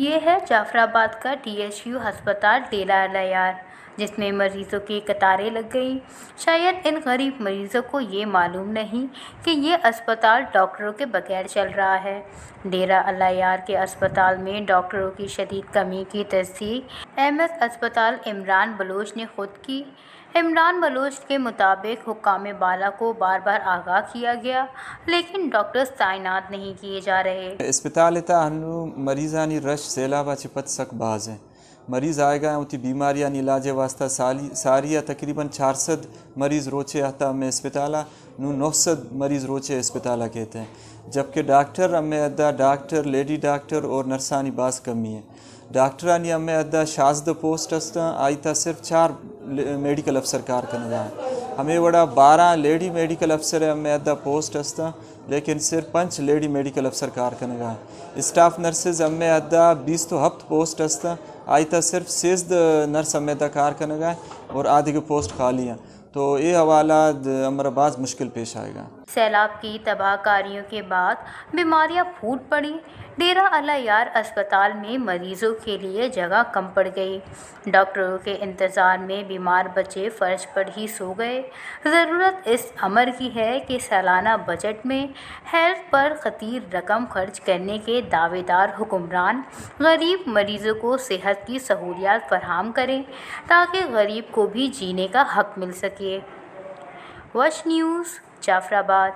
یہ ہے جعفر آباد کا DHU ہسپتال ڈیرہ الیار، جس میں مریضوں کی قطاریں لگ گئیں۔ شاید ان غریب مریضوں کو یہ معلوم نہیں کہ یہ اسپتال ڈاکٹروں کے بغیر چل رہا ہے۔ ڈیرہ الیار کے اسپتال میں ڈاکٹروں کی شدید کمی کی تصدیق MS اسپتال عمران بلوچ نے خود کی۔ عمران بلوچ کے مطابق حکام بالا کو بار بار آگاہ کیا گیا، لیکن ڈاکٹرز تعینات نہیں کیے جا رہے۔ اسپتال تا ہنو مریضانی رش سیلابا چپت سک باز ہیں۔ مریض آئے گا ہوتی بیماریانی علاج واسطہ ساریہ تقریباً 400 مریض روچے آتا ہمیں اسپتالہ 900 مریض روچے اسپتالہ کہتے ہیں، جبکہ ڈاکٹر ہمیں ادا ڈاکٹر لیڈی ڈاکٹر اور نرسانی باز کمی ہے۔ ڈاکٹرانی ہمیں ادا 16 پوسٹ ہستا آئی تا صرف 4 میڈیکل افسر کار کرنے گا ہمیں وڑا 12 لیڈی میڈیکل افسر ہے ہمیں ادا پوسٹ ہستا، لیکن صرف 5 لیڈی میڈیکل افسر کار کرنے گا۔ اسٹاف نرسز ہمیں ادا 20 تو 7 پوسٹ ہستا آئی تا صرف 16 نرس ہمیں ادا کار کرنے گا اور آدھے کے پوسٹ خالی ہیں، تو یہ حوالہ ہمارا بعض مشکل پیش آئے گا۔ سیلاب کی تباہ کاریوں کے بعد بیماریاں پھوٹ پڑیں۔ ڈیرہ الیار اسپتال میں مریضوں کے لیے جگہ کم پڑ گئی۔ ڈاکٹروں کے انتظار میں بیمار بچے فرش پر ہی سو گئے۔ ضرورت اس امر کی ہے کہ سالانہ بجٹ میں ہیلتھ پر خطیر رقم خرچ کرنے کے دعوے دار حکمران غریب مریضوں کو صحت کی سہولیات فراہم کریں تاکہ غریب کو بھی جینے کا حق مل سکے۔ وش نیوز، جعفر آباد۔